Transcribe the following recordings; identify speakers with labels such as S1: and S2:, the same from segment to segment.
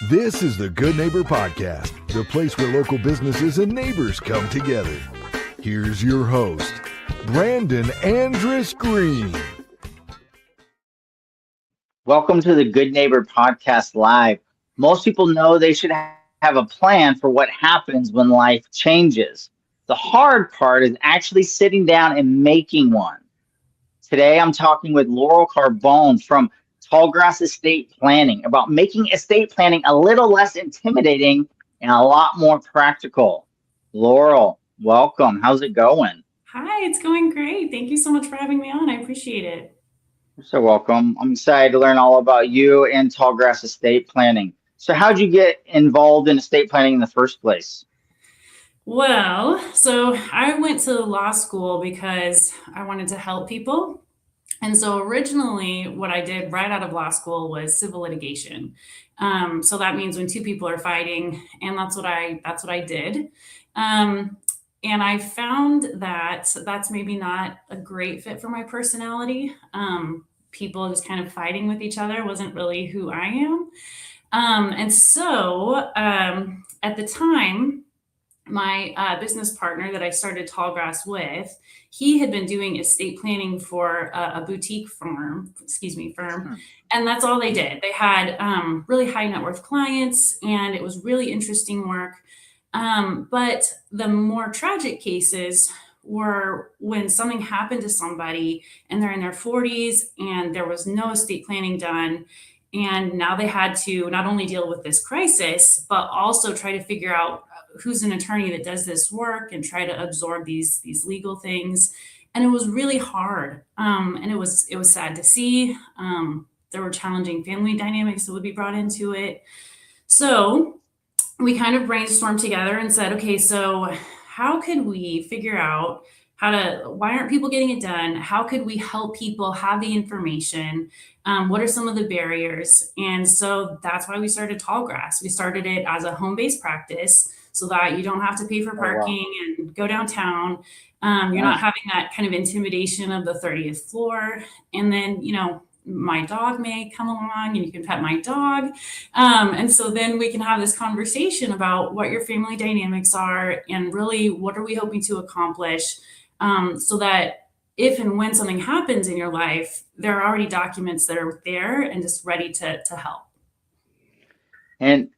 S1: This is the Good Neighbor Podcast, the place where local businesses and neighbors come together. Here's your host, Brandon Andrus Green.
S2: Welcome to the Good Neighbor Podcast Live. Most people know they should have a plan for what happens when life changes. The hard part is actually sitting down and making one. Today, I'm talking with Laurel Carbone from Tallgrass Estate Planning about making estate planning a little less intimidating and a lot more practical. Laurel, welcome. How's it going?
S3: Hi, it's going great. Thank you so much for having me on. I appreciate it.
S2: You're so welcome. I'm excited to learn all about you and Tallgrass Estate Planning. So how'd you get involved in estate planning in the first place?
S3: Well, so I went to law school because I wanted to help people. And so originally what I did right out of law school was civil litigation. So that means when two people are fighting, and that's what I did. And I found that that's maybe not a great fit for my personality. People just kind of fighting with each other wasn't really who I am. And so at the time, my business partner that I started Tallgrass with, he had been doing estate planning for a boutique firm. And that's all they did. They had really high net worth clients, and it was really interesting work. But the more tragic cases were when something happened to somebody and they're in their 40s and there was no estate planning done. And now they had to not only deal with this crisis, but also try to figure out who's an attorney that does this work and try to absorb these legal things. And it was really hard. And it was sad to see. There were challenging family dynamics that would be brought into it. So we kind of brainstormed together and said, okay, so how could we figure out why aren't people getting it done? How could we help people have the information? What are some of the barriers? And so that's why we started Tallgrass. We started it as a home-based practice so that you don't have to pay for parking and go downtown. You're not having that kind of intimidation of the 30th floor. And then, my dog may come along and you can pet my dog. And so then we can have this conversation about what your family dynamics are and really what are we hoping to accomplish, so that if and when something happens in your life, there are already documents that are there and just ready to help.
S2: And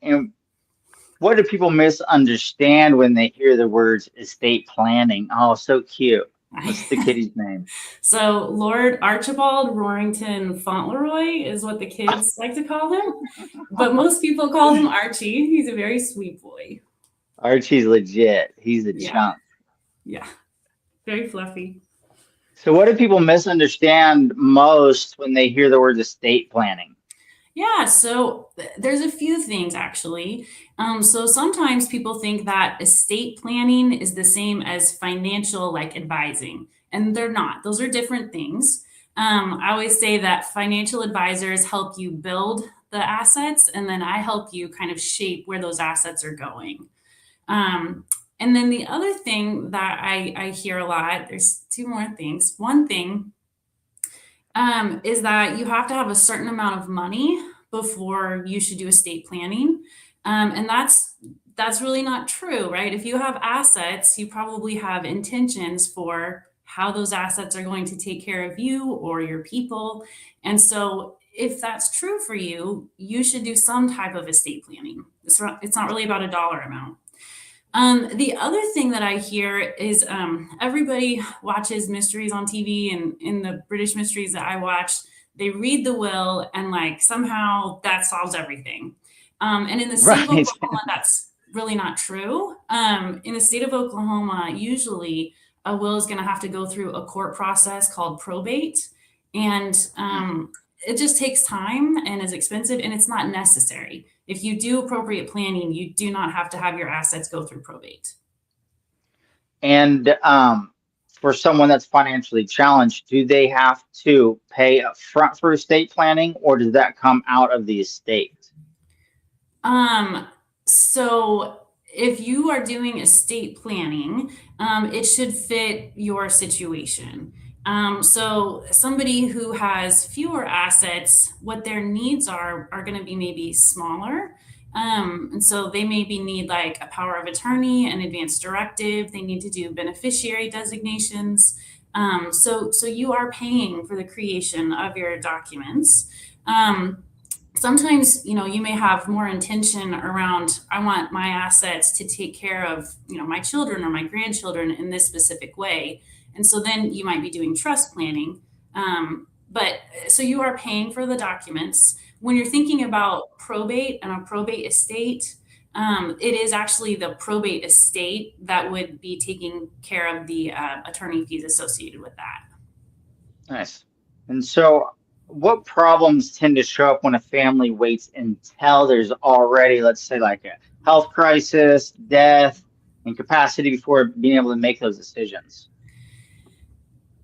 S2: what do people misunderstand when they hear the words estate planning? Oh, so cute. What's the kitty's name?
S3: So Lord Archibald Roarington Fauntleroy is what the kids like to call him, but most people call him Archie. He's a very sweet boy.
S2: Archie's legit. He's a chunk.
S3: Yeah, very fluffy.
S2: So what do people misunderstand most when they hear the words estate planning?
S3: Yeah, so there's a few things actually. So sometimes people think that estate planning is the same as financial advising, and they're not. Those are different things. I always say that financial advisors help you build the assets, and then I help you kind of shape where those assets are going. And then the other thing that I hear a lot, there's two more things. One thing is that you have to have a certain amount of money before you should do estate planning. And that's really not true, right? If you have assets, you probably have intentions for how those assets are going to take care of you or your people. And so if that's true for you, you should do some type of estate planning. It's not really about a dollar amount. The other thing that I hear is everybody watches mysteries on TV, and in the British mysteries that I watch, they read the will and somehow that solves everything. And in the state of Oklahoma, that's really not true. In the state of Oklahoma, usually a will is going to have to go through a court process called probate. And it just takes time and is expensive, and it's not necessary. If you do appropriate planning, you do not have to have your assets go through probate.
S2: And for someone that's financially challenged, do they have to pay up front for estate planning, or does that come out of the estate?
S3: So if you are doing estate planning, it should fit your situation. So somebody who has fewer assets, what their needs are going to be maybe smaller. And so they maybe need like a power of attorney, an advance directive. They need to do beneficiary designations. So you are paying for the creation of your documents. Sometimes, you may have more intention around, I want my assets to take care of, my children or my grandchildren in this specific way. And so then you might be doing trust planning. But so you are paying for the documents. When you're thinking about probate and a probate estate, it is actually the probate estate that would be taking care of the attorney fees associated with that.
S2: Nice. And so what problems tend to show up when a family waits until there's already, let's say, like a health crisis, death, incapacity before being able to make those decisions?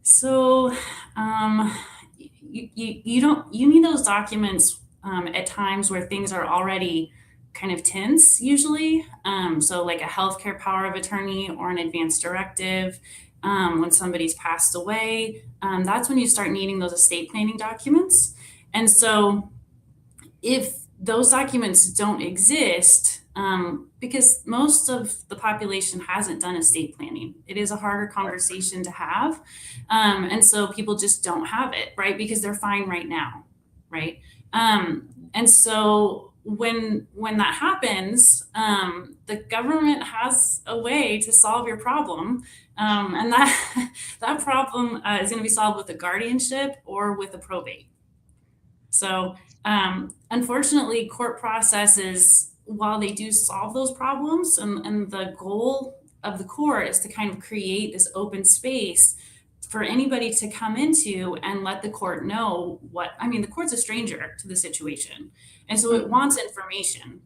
S3: So you need those documents at times where things are already kind of tense usually. So like a healthcare power of attorney or an advance directive. When somebody's passed away, that's when you start needing those estate planning documents. And so if those documents don't exist, because most of the population hasn't done estate planning, it is a harder conversation to have. And so people just don't have it, right? Because they're fine right now, right? And so when that happens, the government has a way to solve your problem. And that problem is going to be solved with a guardianship or with a probate. So unfortunately, court processes, while they do solve those problems, and the goal of the court is to kind of create this open space for anybody to come into and let the court know the court's a stranger to the situation. And so it wants information.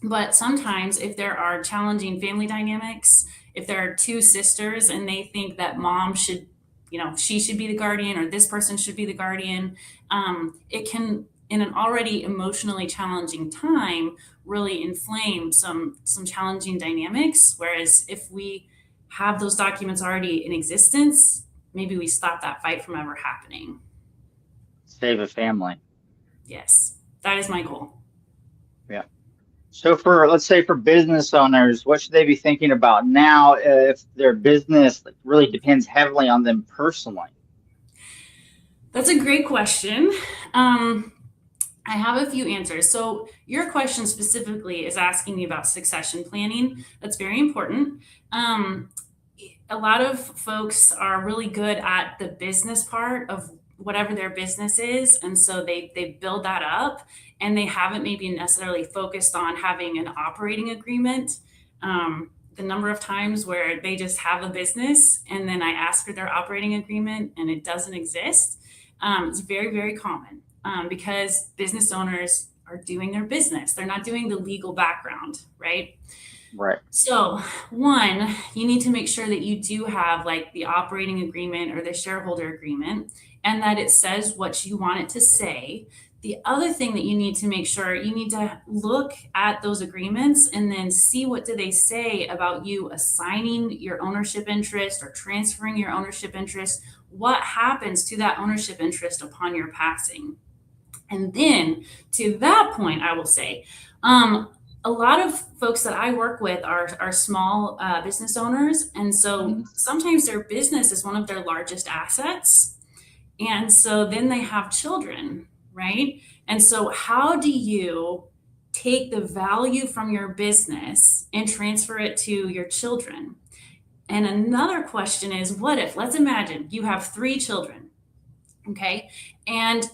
S3: But sometimes if there are challenging family dynamics, if there are two sisters and they think that mom should, she should be the guardian or this person should be the guardian, it can, in an already emotionally challenging time, really inflame some challenging dynamics. Whereas if we have those documents already in existence, maybe we stop that fight from ever happening.
S2: Save a family.
S3: Yes, that is my goal.
S2: Yeah. So let's say for business owners, what should they be thinking about now if their business really depends heavily on them personally?
S3: That's a great question. I have a few answers. So your question specifically is asking me about succession planning. That's very important. A lot of folks are really good at the business part of whatever their business is. And so they build that up, and they haven't maybe necessarily focused on having an operating agreement. The number of times where they just have a business and then I ask for their operating agreement and it doesn't exist, it's very, very common because business owners are doing their business. They're not doing the legal background, right?
S2: Right.
S3: So one, you need to make sure that you do have like the operating agreement or the shareholder agreement, and that it says what you want it to say. The other thing that you need to make sure, you need to look at those agreements and then see what do they say about you assigning your ownership interest or transferring your ownership interest. What happens to that ownership interest upon your passing? And then to that point, I will say, a lot of folks that I work with are small business owners. And so sometimes their business is one of their largest assets. And so then they have children, right? And so how do you take the value from your business and transfer it to your children? And another question is, what if, let's imagine you have 3 children, okay? And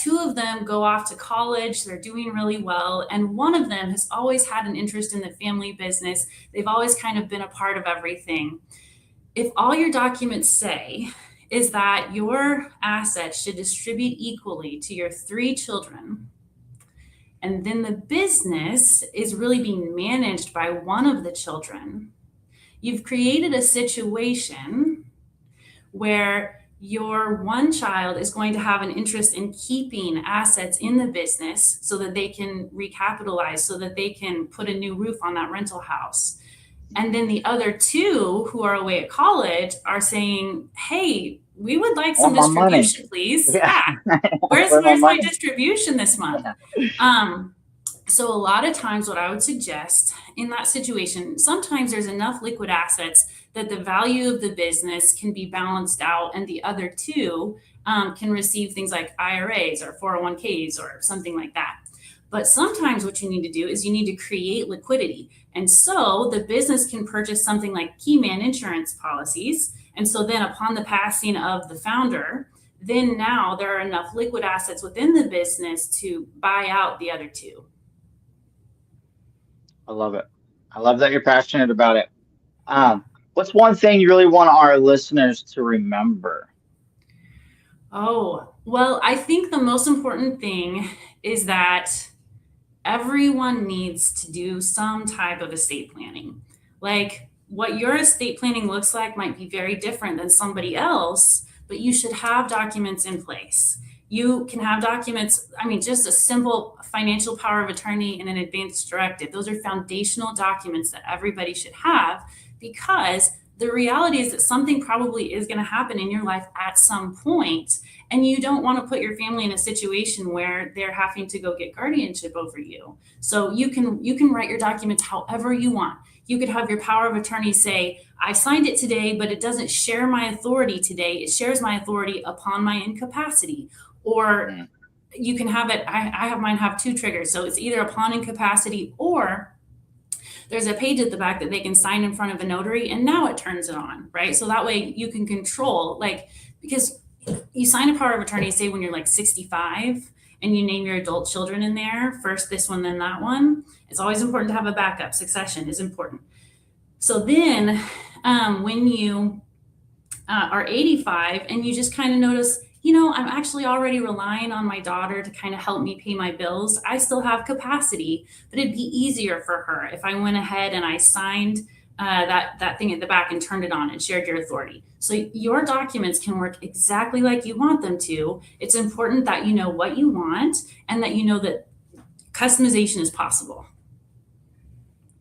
S3: 2 of them go off to college, they're doing really well. And one of them has always had an interest in the family business. They've always kind of been a part of everything. If all your documents say is that your assets should distribute equally to your 3 children, and then the business is really being managed by one of the children, you've created a situation where your one child is going to have an interest in keeping assets in the business so that they can recapitalize, so that they can put a new roof on that rental house. And then the other 2 who are away at college are saying, hey, we would like some distribution, please. Yeah. Where's my distribution this month? So a lot of times what I would suggest in that situation, sometimes there's enough liquid assets that the value of the business can be balanced out and the other two can receive things like IRAs or 401ks or something like that. But sometimes what you need to do is you need to create liquidity. And so the business can purchase something like key man insurance policies. And so then upon the passing of the founder, then now there are enough liquid assets within the business to buy out the other two.
S2: I love it. I love that you're passionate about it. What's one thing you really want our listeners to remember?
S3: Oh, well, I think the most important thing is that everyone needs to do some type of estate planning. Like what your estate planning looks like might be very different than somebody else, but you should have documents in place. You can have documents, I mean, just a simple financial power of attorney and an advance directive. Those are foundational documents that everybody should have, because the reality is that something probably is going to happen in your life at some point, and you don't want to put your family in a situation where they're having to go get guardianship over you. So you can write your documents however you want. You could have your power of attorney say, I signed it today, but it doesn't share my authority today. It shares my authority upon my incapacity. Or you can have it, I have mine have two triggers. So it's either upon incapacity, or there's a page at the back that they can sign in front of a notary, and now it turns it on, right? So that way you can control, like, because you sign a power of attorney, say when you're like 65, and you name your adult children in there, first this one, then that one. It's always important to have a backup. Succession is important. So then when you are 85 and you just kind of notice, I'm actually already relying on my daughter to kind of help me pay my bills. I still have capacity, but it'd be easier for her if I went ahead and I signed that thing at the back and turned it on and shared your authority. So your documents can work exactly like you want them to. It's important that you know what you want and that you know that customization is possible.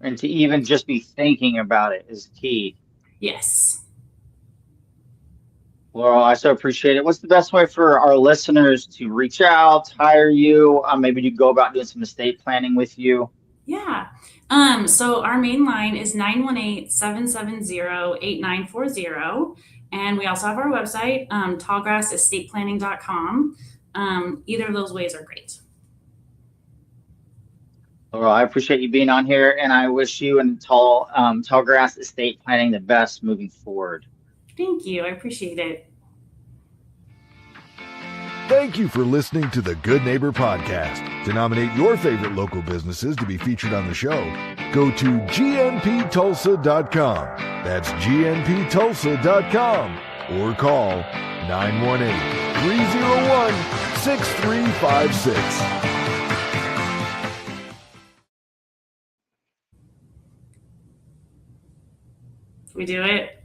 S2: And to even just be thinking about it is key.
S3: Yes.
S2: Well, I so appreciate it. What's the best way for our listeners to reach out, hire you? Maybe you go about doing some estate planning with you.
S3: Yeah. So our main line is 918-770-8940. And we also have our website, tallgrassestateplanning.com. Either of those ways are great.
S2: Well, I appreciate you being on here, and I wish you and Tallgrass Estate Planning the best moving forward.
S3: Thank you. I appreciate it.
S1: Thank you for listening to the Good Neighbor Podcast. To nominate your favorite local businesses to be featured on the show, go to gnptulsa.com. That's gnptulsa.com. Or call 918-301-6356.
S3: We do it.